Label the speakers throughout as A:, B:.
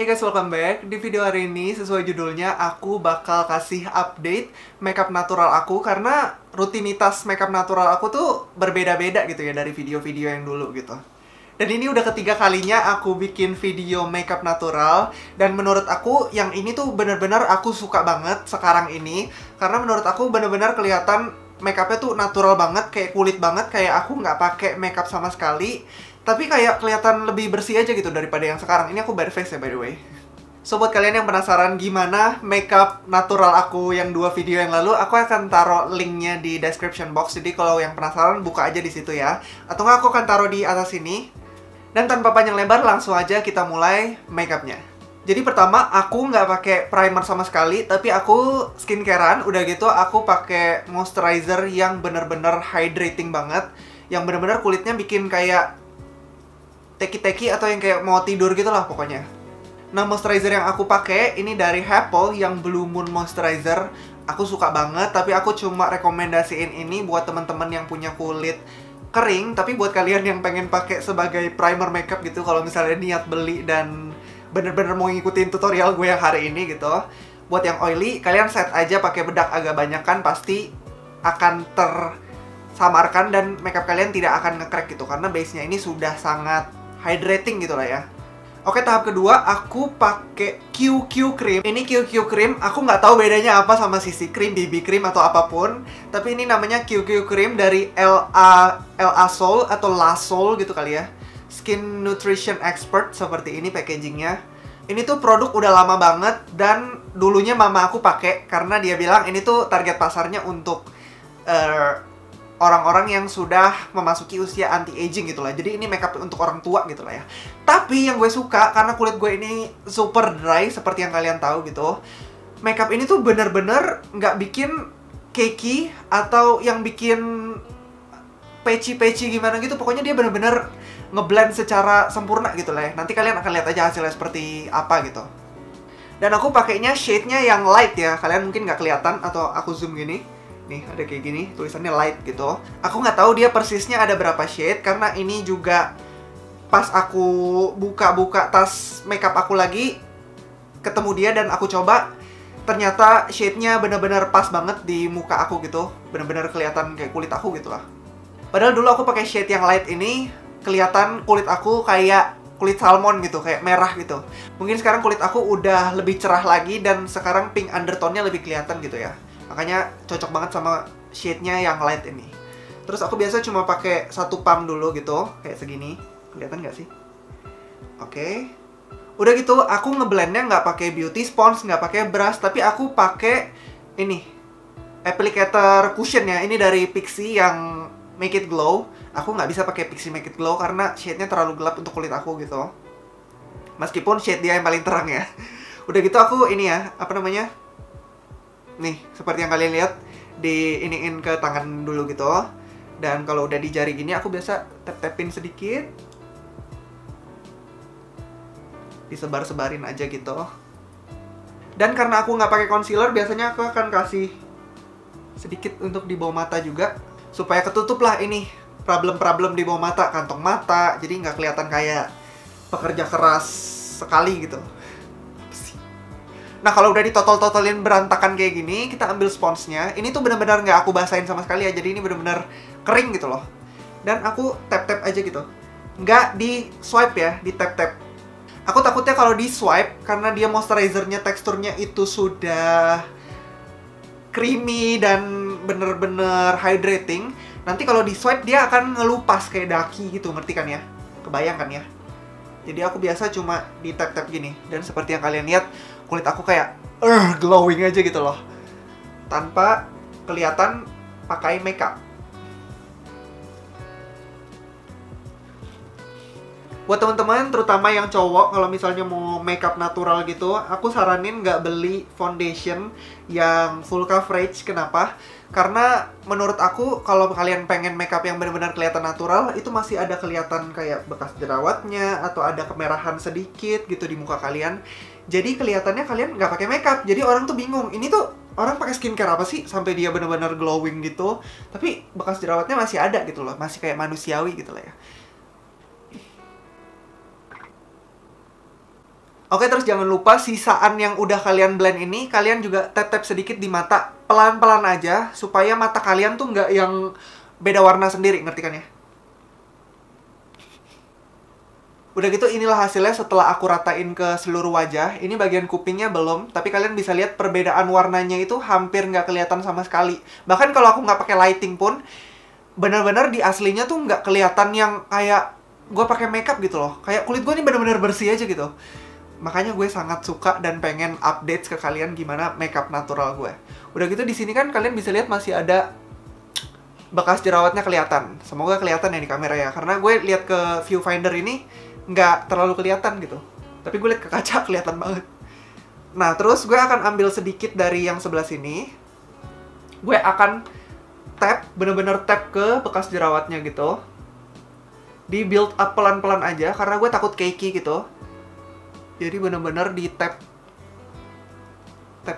A: Hey guys, welcome back. Di video hari ini, sesuai judulnya, aku bakal kasih update makeup natural aku karena rutinitas makeup natural aku tuh berbeda-beda gitu ya dari video-video yang dulu gitu. Dan ini udah ketiga kalinya aku bikin video makeup natural, dan menurut aku yang ini tuh bener-bener aku suka banget sekarang ini karena menurut aku bener-bener kelihatan makeupnya tuh natural banget, kayak kulit banget, kayak aku nggak pakai makeup sama sekali. Tapi kayak kelihatan lebih bersih aja gitu daripada yang sekarang. Ini aku bare face ya, by the way. So, buat kalian yang penasaran gimana makeup natural aku yang 2 video yang lalu, aku akan taruh linknya di description box. Jadi kalau yang penasaran, buka aja di situ ya. Atau nggak, aku akan taruh di atas sini. Dan tanpa panjang lebar, langsung aja kita mulai makeupnya. Jadi pertama, aku nggak pakai primer sama sekali, tapi aku skincarean. Udah gitu, aku pakai moisturizer yang bener-bener hydrating banget. Yang bener-bener kulitnya bikin kayak teki-teki atau yang kayak mau tidur gitu lah pokoknya. Nah, moisturizer yang aku pakai ini dari Happel yang Blue Moon Moisturizer. Aku suka banget, tapi aku cuma rekomendasiin ini buat teman-teman yang punya kulit kering. Tapi buat kalian yang pengen pakai sebagai primer makeup gitu, kalau misalnya niat beli dan bener-bener mau ngikutin tutorial gue yang hari ini gitu. Buat yang oily, kalian set aja pakai bedak agak banyak kan, pasti akan tersamarkan dan makeup kalian tidak akan nge-crack gitu, karena base-nya ini sudah sangat hydrating gitu lah ya. Oke, tahap kedua, aku pakai QQ cream. Ini QQ cream, aku nggak tahu bedanya apa sama CC cream, BB cream, atau apapun. Tapi ini namanya QQ cream dari LA Soul atau La Soul gitu kali ya. Skin Nutrition Expert, seperti ini packagingnya. Ini tuh produk udah lama banget, dan dulunya mama aku pakai karena dia bilang ini tuh target pasarnya untuk orang-orang yang sudah memasuki usia anti-aging gitu lah. Jadi ini makeup untuk orang tua gitu lah ya. Tapi yang gue suka, karena kulit gue ini super dry seperti yang kalian tahu gitu, makeup ini tuh bener-bener nggak bikin cakey atau yang bikin patchy-patchy gimana gitu. Pokoknya dia bener-bener ngeblend secara sempurna gitu lah ya. Nanti kalian akan lihat aja hasilnya seperti apa gitu. Dan aku pakainya shade-nya yang light ya. Kalian mungkin nggak kelihatan atau aku zoom gini. Nih, ada kayak gini, tulisannya light gitu. Aku nggak tahu dia persisnya ada berapa shade, karena ini juga pas aku buka-buka tas makeup aku lagi, ketemu dia dan aku coba, ternyata shade-nya bener-bener pas banget di muka aku gitu. Bener-bener kelihatan kayak kulit aku gitu lah. Padahal dulu aku pakai shade yang light ini, kelihatan kulit aku kayak kulit salmon gitu, kayak merah gitu. Mungkin sekarang kulit aku udah lebih cerah lagi, dan sekarang pink undertone-nya lebih kelihatan gitu ya. Makanya cocok banget sama shade-nya yang light ini. Terus aku biasa cuma pakai 1 pump dulu gitu, kayak segini. Kelihatan nggak sih? Oke. Udah gitu, aku ngeblendnya nggak pakai beauty sponge, nggak pakai brush, tapi aku pakai ini, applicator cushion ya. Ini dari Pixi yang Make It Glow. Aku nggak bisa pakai Pixi Make It Glow karena shade-nya terlalu gelap untuk kulit aku gitu. Meskipun shade dia yang paling terang ya. Udah gitu aku ini ya, apa namanya? Nih, seperti yang kalian lihat, di iniin ke tangan dulu gitu. Dan kalau udah di jari gini, aku biasa tap-tapin sedikit. Disebar-sebarin aja gitu. Dan karena aku nggak pakai concealer, biasanya aku akan kasih sedikit untuk di bawah mata juga, supaya ketutup lah ini problem-problem di bawah mata, kantong mata. Jadi nggak kelihatan kayak pekerja keras sekali gitu. Nah, kalau udah ditotol-totolin berantakan kayak gini, kita ambil sponsnya. Ini tuh bener-bener nggak aku basahin sama sekali ya, jadi ini bener-bener kering gitu loh. Dan aku tap-tap aja gitu. Nggak di swipe ya, di tap-tap. Aku takutnya kalau di swipe, karena dia moisturizernya teksturnya itu sudah creamy dan bener-bener hydrating, nanti kalau di swipe dia akan ngelupas kayak daki gitu, ngerti kan ya? Kebayang kan ya? Jadi aku biasa cuma di tap-tap gini. Dan seperti yang kalian lihat, kulit aku kayak glowing aja gitu loh, tanpa kelihatan pakai makeup. Buat teman-teman, terutama yang cowok, kalau misalnya mau makeup natural gitu, aku saranin nggak beli foundation yang full coverage. Kenapa? Karena menurut aku, kalau kalian pengen makeup yang benar-benar kelihatan natural, itu masih ada kelihatan kayak bekas jerawatnya, atau ada kemerahan sedikit gitu di muka kalian. Jadi kelihatannya kalian nggak pakai makeup. Jadi orang tuh bingung, ini tuh orang pakai skincare apa sih sampai dia benar-benar glowing gitu, tapi bekas jerawatnya masih ada gitu loh, masih kayak manusiawi gitu lah ya. Oke, terus jangan lupa sisaan yang udah kalian blend ini, kalian juga tap-tap sedikit di mata, pelan-pelan aja, supaya mata kalian tuh nggak yang beda warna sendiri, ngerti kan ya? Udah gitu inilah hasilnya setelah aku ratain ke seluruh wajah. Ini bagian kupingnya belum, tapi kalian bisa lihat perbedaan warnanya itu hampir nggak kelihatan sama sekali. Bahkan kalau aku nggak pakai lighting pun, benar-benar di aslinya tuh nggak kelihatan yang kayak gue pakai makeup gitu loh. Kayak kulit gue nih benar-benar bersih aja gitu. Makanya gue sangat suka dan pengen update ke kalian gimana makeup natural gue. Udah gitu di sini kan kalian bisa lihat masih ada bekas jerawatnya kelihatan. Semoga kelihatan ya di kamera ya. Karena gue lihat ke viewfinder ini nggak terlalu kelihatan gitu. Tapi gue lihat ke kaca kelihatan banget. Nah, terus gue akan ambil sedikit dari yang sebelah sini. Gue akan tap, bener-bener tap ke bekas jerawatnya gitu. Di build up pelan-pelan aja karena gue takut cakey gitu. Jadi bener-bener di tap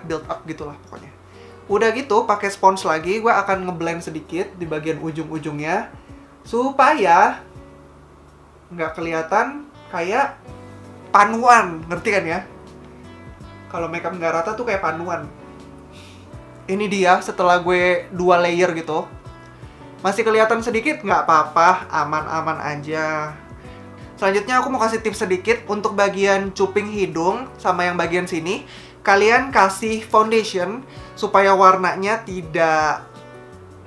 A: build up gitulah pokoknya. Udah gitu pakai spons lagi, gue akan ngeblend sedikit di bagian ujung-ujungnya supaya nggak kelihatan kayak panuan, ngerti kan ya? Kalau makeup nggak rata tuh kayak panuan. Ini dia setelah gue 2 layer gitu. Masih kelihatan sedikit nggak apa-apa, aman-aman aja. Selanjutnya aku mau kasih tips sedikit untuk bagian cuping hidung sama yang bagian sini. Kalian kasih foundation supaya warnanya tidak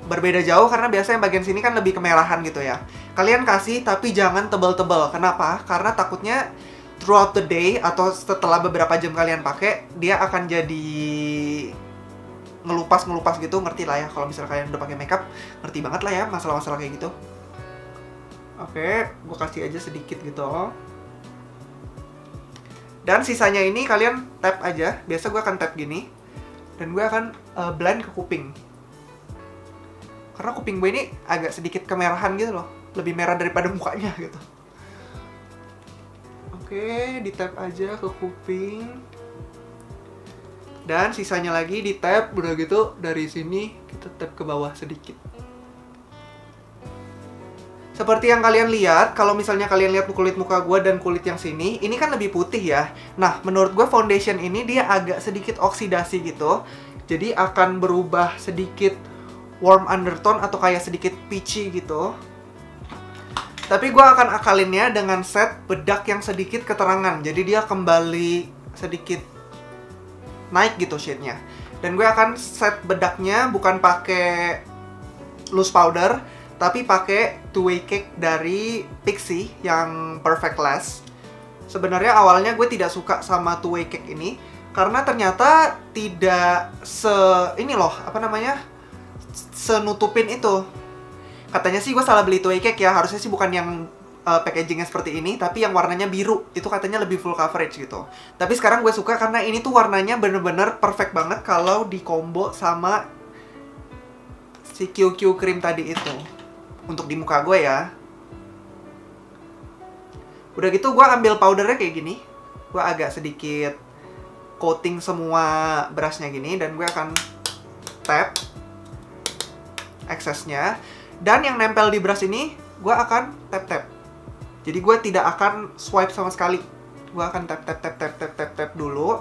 A: berbeda jauh karena biasanya bagian sini kan lebih kemerahan gitu ya. Kalian kasih tapi jangan tebal-tebal. Kenapa? Karena takutnya throughout the day atau setelah beberapa jam kalian pakai, dia akan jadi ngelupas gitu, ngerti lah ya. Kalau misalnya kalian udah pakai makeup, ngerti banget lah ya masalah-masalah kayak gitu. Oke, gue kasih aja sedikit gitu. Dan sisanya ini kalian tap aja. Biasa gue akan tap gini. Dan gue akan blend ke kuping. Karena kuping gue ini agak sedikit kemerahan gitu loh. Lebih merah daripada mukanya gitu. Oke, di tap aja ke kuping. Dan sisanya lagi di tap. Udah gitu dari sini kita tap ke bawah sedikit. Seperti yang kalian lihat, kalau misalnya kalian lihat kulit muka gue dan kulit yang sini, ini kan lebih putih ya. Nah, menurut gue foundation ini dia agak sedikit oksidasi gitu. Jadi akan berubah sedikit warm undertone atau kayak sedikit peachy gitu. Tapi gue akan akalinnya dengan set bedak yang sedikit keterangan. Jadi dia kembali sedikit naik gitu shade-nya. Dan gue akan set bedaknya bukan pakai loose powder, tapi pakai two-way cake dari Pixi yang Perfect Lash. Sebenarnya awalnya gue tidak suka sama two-way cake ini karena ternyata tidak senutupin itu. Katanya sih gue salah beli two-way cake ya, harusnya sih bukan yang packagingnya seperti ini, tapi yang warnanya biru. Itu katanya lebih full coverage gitu. Tapi sekarang gue suka karena ini tuh warnanya bener-bener perfect banget kalau di combo sama si QQ cream tadi itu. Untuk di muka gue ya. Udah gitu gue ambil powdernya kayak gini. Gue agak sedikit coating semua brushnya gini. Dan gue akan tap eksesnya. Dan yang nempel di brush ini gue akan tap-tap. Jadi gue tidak akan swipe sama sekali. Gue akan tap dulu.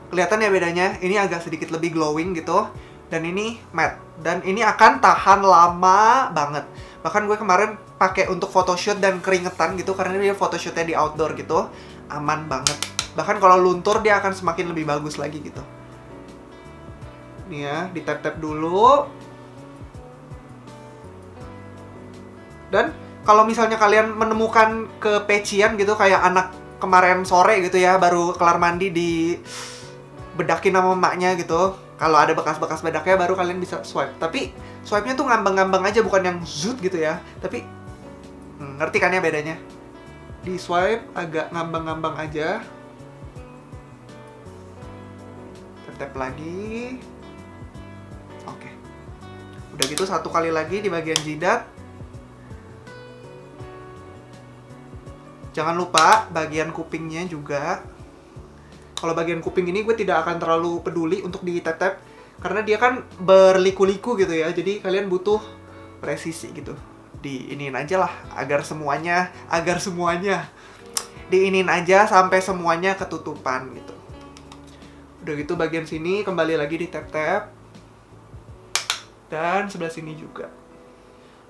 A: Kelihatan ya bedanya. Ini agak sedikit lebih glowing gitu. Dan ini matte. Dan ini akan tahan lama banget. Bahkan gue kemarin pakai untuk photoshoot dan keringetan gitu. Karena dia photoshootnya di outdoor gitu. Aman banget. Bahkan kalau luntur dia akan semakin lebih bagus lagi gitu. Nih ya, di tap-tap dulu. Dan kalau misalnya kalian menemukan kepecian gitu. Kayak anak kemarin sore gitu ya. Baru kelar mandi di bedakin sama emaknya gitu. Kalau ada bekas-bekas bedaknya baru kalian bisa swipe. Tapi swipe-nya tuh ngambang-ngambang aja, bukan yang zoot gitu ya. Tapi ngerti kan ya bedanya? Di swipe agak ngambang-ngambang aja. Tap lagi. Oke. Udah gitu satu kali lagi di bagian jidat. Jangan lupa bagian kupingnya juga. Kalau bagian kuping ini gue tidak akan terlalu peduli untuk di tap-tap karena dia kan berliku-liku gitu ya. Jadi kalian butuh presisi gitu. Diiniin aja lah agar semuanya diinin aja sampai semuanya ketutupan gitu. Udah gitu bagian sini kembali lagi di tap-tap. Dan sebelah sini juga.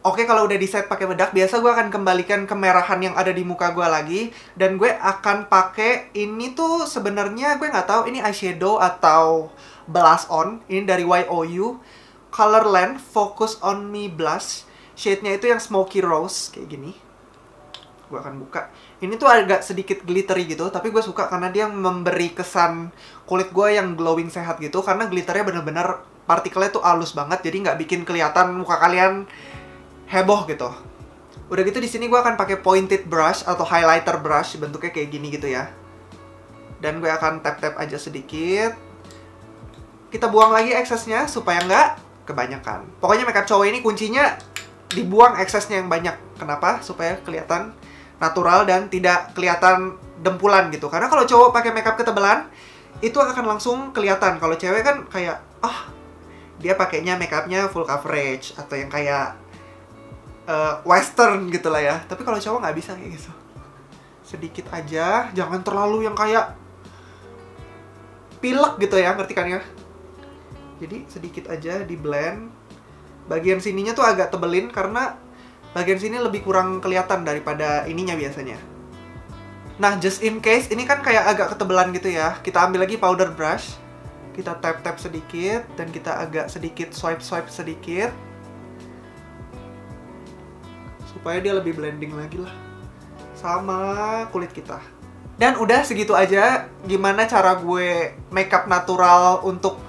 A: Oke, kalau udah di set pakai bedak, biasa gue akan kembalikan kemerahan yang ada di muka gue lagi. Dan gue akan pakai ini tuh sebenarnya gue nggak tahu ini eyeshadow atau blush on. Ini dari YOU Colorland Focus on Me Blush. Shade-nya itu yang smoky rose kayak gini. Gue akan buka. Ini tuh agak sedikit glittery gitu, tapi gue suka karena dia memberi kesan kulit gue yang glowing sehat gitu. Karena glitternya bener-bener partikelnya tuh halus banget, jadi nggak bikin kelihatan muka kalian heboh gitu. Udah gitu di sini gue akan pakai pointed brush atau highlighter brush, bentuknya kayak gini gitu ya. Dan gue akan tap-tap aja sedikit. Kita buang lagi eksesnya supaya nggak kebanyakan. Pokoknya makeup cowok ini kuncinya dibuang eksesnya yang banyak. Kenapa? Supaya kelihatan natural dan tidak kelihatan dempulan gitu. Karena kalau cowok pakai makeup ketebalan itu akan langsung kelihatan. Kalau cewek kan kayak dia pakainya makeupnya full coverage atau yang kayak western gitu lah ya. Tapi kalau cowok nggak bisa kayak gitu. Sedikit aja, jangan terlalu yang kayak pilek gitu ya, ngerti kan ya? Jadi sedikit aja di blend. Bagian sininya tuh agak tebelin karena bagian sini lebih kurang kelihatan daripada ininya biasanya. Nah, just in case, ini kan kayak agak ketebelan gitu ya. Kita ambil lagi powder brush. Kita tap-tap sedikit, dan kita agak sedikit swipe-swipe sedikit. Supaya dia lebih blending lagi lah. Sama kulit kita. Dan udah segitu aja gimana cara gue makeup natural untuk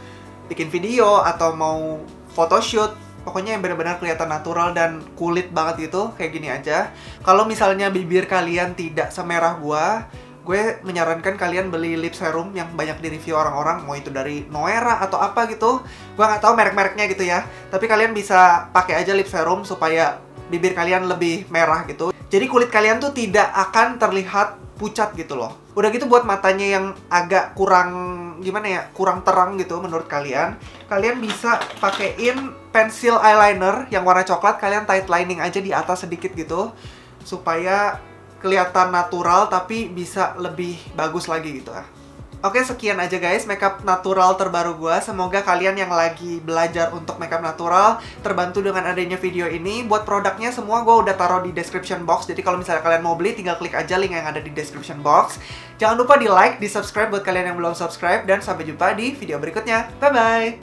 A: bikin video atau mau photoshoot. Pokoknya yang benar-benar kelihatan natural dan kulit banget gitu, kayak gini aja. Kalau misalnya bibir kalian tidak semerah gue menyarankan kalian beli lip serum yang banyak di review orang-orang, mau itu dari Noera atau apa gitu. Gue nggak tahu merek-mereknya gitu ya. Tapi kalian bisa pakai aja lip serum supaya bibir kalian lebih merah gitu. Jadi kulit kalian tuh tidak akan terlihat pucat gitu loh. Udah gitu buat matanya yang agak kurang gimana ya, kurang terang gitu menurut kalian, kalian bisa pakein pensil eyeliner yang warna coklat, kalian tight lining aja di atas sedikit gitu supaya kelihatan natural tapi bisa lebih bagus lagi gitu ya. Oke, sekian aja guys makeup natural terbaru gue. Semoga kalian yang lagi belajar untuk makeup natural terbantu dengan adanya video ini. Buat produknya semua gue udah taruh di description box. Jadi kalau misalnya kalian mau beli, tinggal klik aja link yang ada di description box. Jangan lupa di like, di subscribe buat kalian yang belum subscribe. Dan sampai jumpa di video berikutnya. Bye-bye!